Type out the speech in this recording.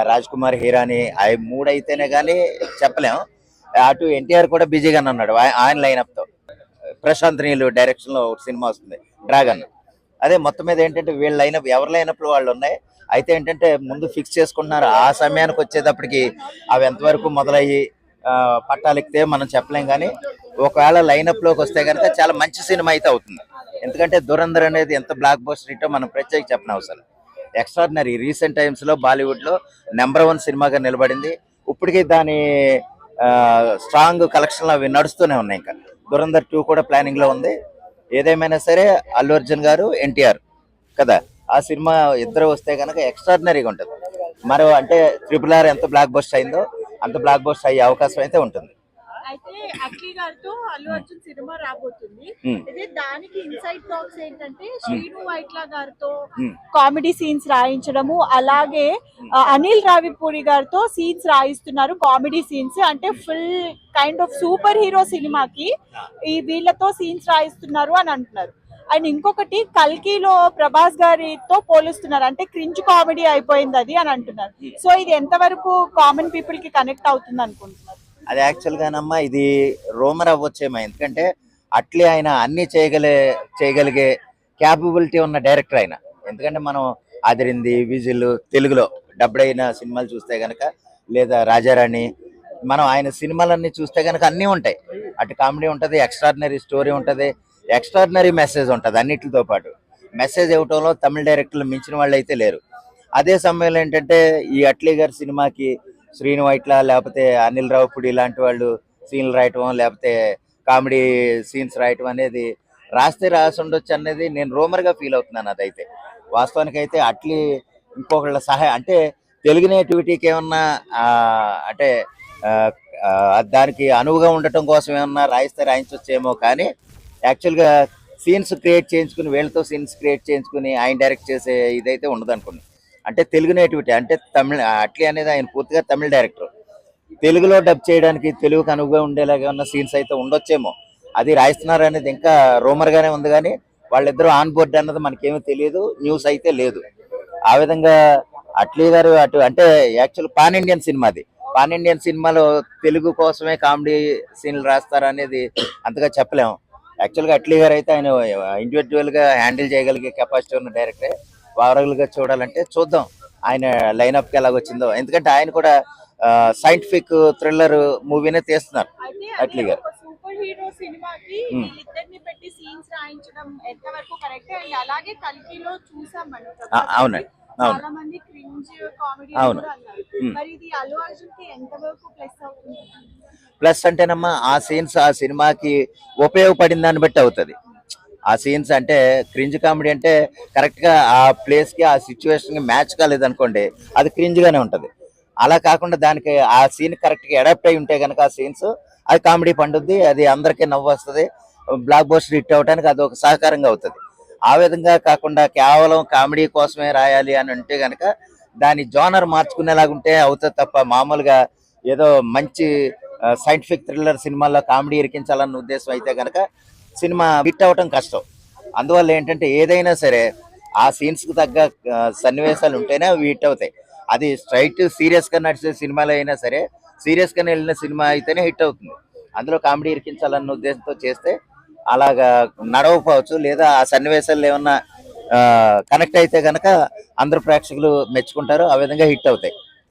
రాజ్ కుమార్ హీరాని అవి మూడు అయితేనే కానీ చెప్పలేం. అటు ఎన్టీఆర్ కూడా బిజీగానే ఉన్నాడు ఆయన లైనప్ తో. ప్రశాంత్ నీళ్ళు డైరెక్షన్ లో ఒక సినిమా వస్తుంది డ్రాగన్. అదే మొత్తం మీద ఏంటంటే వీళ్ళ లైనప్ ఎవరి లైనప్ వాళ్ళు ఉన్నాయి. అయితే ఏంటంటే ముందు ఫిక్స్ చేసుకుంటున్నారు. ఆ సమయానికి వచ్చేటప్పటికి అవి ఎంతవరకు మొదలయ్యి పట్టాలెక్కితే మనం చెప్పలేం. కానీ ఒకవేళ లైనప్ లోకి వస్తే కనుక చాలా మంచి సినిమా అయితే అవుతుంది. ఎందుకంటే దురంధర్ అనేది ఎంత బ్లాక్ బస్టర్ హిట్టో మనం ప్రత్యేక చెప్పనవసరం. ఎక్స్ట్రాడినరీ. రీసెంట్ టైమ్స్ లో బాలీవుడ్ లో నెంబర్ 1 సినిమాగా నిలబడింది. ఇప్పటికీ దాని స్ట్రాంగ్ కలెక్షన్ అవి నడుస్తూనే ఉన్నాయి. ఇంకా దురంధర్ 2 కూడా ప్లానింగ్ లో ఉంది. ఏదేమైనా సరే అల్లు అర్జున్ గారు ఎన్టీఆర్ కదా, ఆ సినిమా ఇద్దరు వస్తే కనుక ఎక్స్ట్రాడినరీగా ఉంటుంది. మరో అంటే RRR ఎంత బ్లాక్ బస్టర్ అయిందో అంత బ్లాక్ బస్టర్ అయ్యే అవకాశం అయితే ఉంటుంది. అయితే అఖిల్ గారితో అల్లు అర్జున్ సినిమా రాబోతుంది. అయితే దానికి ఇన్సైడ్ టాక్స్ ఏంటంటే శ్రీను వైట్ల గారితో కామెడీ సీన్స్ రాయించడము, అలాగే అనిల్ రావిపూడి గారితో సీన్స్ రాయిస్తున్నారు, కామెడీ సీన్స్. అంటే full kind of super hero సినిమాకి ఈ వీళ్ళతో సీన్స్ రాయిస్తున్నారు అని అంటున్నారు. అండ్ ఇంకొకటి కల్కిలో ప్రభాస్ గారితో పోలుస్తున్నారు, అంటే క్రింజ్ కామెడీ అయిపోయింది అది అని అంటున్నారు. సో ఇది ఎంతవరకు కామన్ పీపుల్ కి కనెక్ట్ అవుతుంది అనుకుంటున్నారు? అది యాక్చువల్గానమ్మా ఇది రూమర్ అవ్వచ్చేమో. ఎందుకంటే అట్లే ఆయన అన్ని చేయగలిగే క్యాపబిలిటీ ఉన్న డైరెక్టర్ ఆయన. ఎందుకంటే మనం అదిరింది, విజిల్, తెలుగులో డబ్బుడ్ అయిన సినిమాలు చూస్తే కనుక, లేదా రాజారాణి, మనం ఆయన సినిమాలన్నీ చూస్తే కనుక అన్నీ ఉంటాయి. అటు కామెడీ ఉంటుంది, ఎక్స్ట్రాడినరీ స్టోరీ ఉంటుంది, ఎక్స్ట్రాడినరీ మెసేజ్ ఉంటుంది. అన్నిటితో పాటు మెసేజ్ ఇవ్వటంలో తమిళ డైరెక్టర్లు మించిన వాళ్ళు అయితే లేరు. అదే సమయంలో ఏంటంటే ఈ అట్లీ గారి సినిమాకి శ్రీను వైట్ల లేకపోతే అనిల్ రావుపూడి ఇలాంటి వాళ్ళు సీన్లు రాయటం, లేకపోతే కామెడీ సీన్స్ రాయటం అనేది రాస్తే రాసి ఉండొచ్చు అనేది నేను రూమర్గా ఫీల్ అవుతున్నాను. అదైతే వాస్తవానికి అయితే అట్లీ ఇంకొకళ్ళ సహాయం అంటే తెలుగు నేటివిటీకి ఏమన్నా అంటే దానికి అనువుగా ఉండటం కోసం ఏమన్నా రాయిస్తే రాయించవచ్చేమో. కానీ యాక్చువల్గా సీన్స్ క్రియేట్ చేయించుకుని వీళ్ళతో సీన్స్ క్రియేట్ చేయించుకుని ఆయన డైరెక్ట్ చేసే ఇదైతే ఉండదు అనుకున్నాను. అంటే తెలుగు నేటివిటీ అంటే తమిళ అట్లీ అనేది ఆయన పూర్తిగా తమిళ డైరెక్టర్. తెలుగులో డబ్ చేయడానికి తెలుగుకు అనువుగా ఉండేలాగా ఉన్న సీన్స్ అయితే ఉండొచ్చేమో. అది రాయిస్తున్నారు అనేది ఇంకా రూమర్ గానే ఉంది. కానీ వాళ్ళిద్దరూ ఆన్ బోర్డ్ అన్నది మనకేమీ తెలియదు, న్యూస్ అయితే లేదు. ఆ విధంగా అట్లీ గారు అటు అంటే యాక్చువల్ పాన్ ఇండియన్ సినిమా అది. పాన్ ఇండియన్ సినిమాలో తెలుగు కోసమే కామెడీ సీన్లు రాస్తారు అనేది అంతగా చెప్పలేము. యాక్చువల్గా అట్లీ గారు అయితే ఆయన ఇండివిజువల్ గా హ్యాండిల్ చేయగలిగే కెపాసిటీ ఉన్న డైరెక్టరే. ఓవరాల్ గా చూడాలంటే చూద్దాం ఆయన లైనప్ కి ఎలాగొచ్చిందో. ఎందుకంటే ఆయన కూడా సైంటిఫిక్ థ్రిల్లర్ మూవీనే తీస్తున్నారు అట్లీ గారు. సూపర్ హీరో సినిమాకి వీళ్ళిద్దరిని పెట్టి సీన్స్ రాయించడం ఎంతవరకు కరెక్ట్? అండ్ అలాగే కల్కిలో చూసాం మనం అవునండి, చాలా మంది క్రింజ్ కామెడీ కూడా అన్నారు. మరి ఇది అల్లు అర్జున్ కి ఎంతవరకు ప్లస్ అవుతుంది? ప్లస్ అంటేనమ్మా ఆ సీన్స్ ఆ సినిమాకి ఉపయోగపడిన దాన్ని బట్టి అవుతుంది. ఆ సీన్స్ అంటే క్రింజ్ కామెడీ అంటే కరెక్ట్ గా ఆ ప్లేస్ కి ఆ సిచ్యువేషన్ కి మ్యాచ్ కాలేదనుకోండి, అది క్రింజ్ గానే ఉంటది. అలా కాకుండా దానికి ఆ సీన్ కరెక్ట్ గా అడాప్ట్ అయి ఉంటే కనుక ఆ సీన్స్ అది కామెడీ పండుద్ది, అది అందరికీ నవ్వు వస్తుంది, బ్లాక్ బస్టర్ హిట్ అవడానికి అది ఒక సహకారంగా అవుతుంది. ఆ విధంగా కాకుండా కేవలం కామెడీ కోసమే రాయాలి అని అంటే కనుక దాని జోనర్ మార్చుకునేలాగుంటే అవుతుంది తప్ప మామూలుగా ఏదో మంచి సైంటిఫిక్ థ్రిల్లర్ సినిమాల్లో కామెడీ ఇరికించాలన్న ఉద్దేశం అయితే కనుక సినిమా హిట్ అవటం కష్టం. అందువల్ల ఏంటంటే ఏదైనా సరే ఆ సీన్స్ కు తగ్గ సన్నివేశాలు ఉంటేనే అవి హిట్ అవుతాయి. అది స్ట్రైట్ సీరియస్ గా నడిచే సినిమాలో అయినా సరే సీరియస్ గా వెళ్ళిన సినిమా అయితేనే హిట్ అవుతుంది. అందులో కామెడీ ఇరికించాలన్న ఉద్దేశంతో చేస్తే అలాగా నడవకపోవచ్చు, లేదా ఆ సన్నివేశాలు ఏమన్నా కనెక్ట్ అయితే కనుక అందరు ప్రేక్షకులు మెచ్చుకుంటారు, ఆ విధంగా హిట్ అవుతాయి.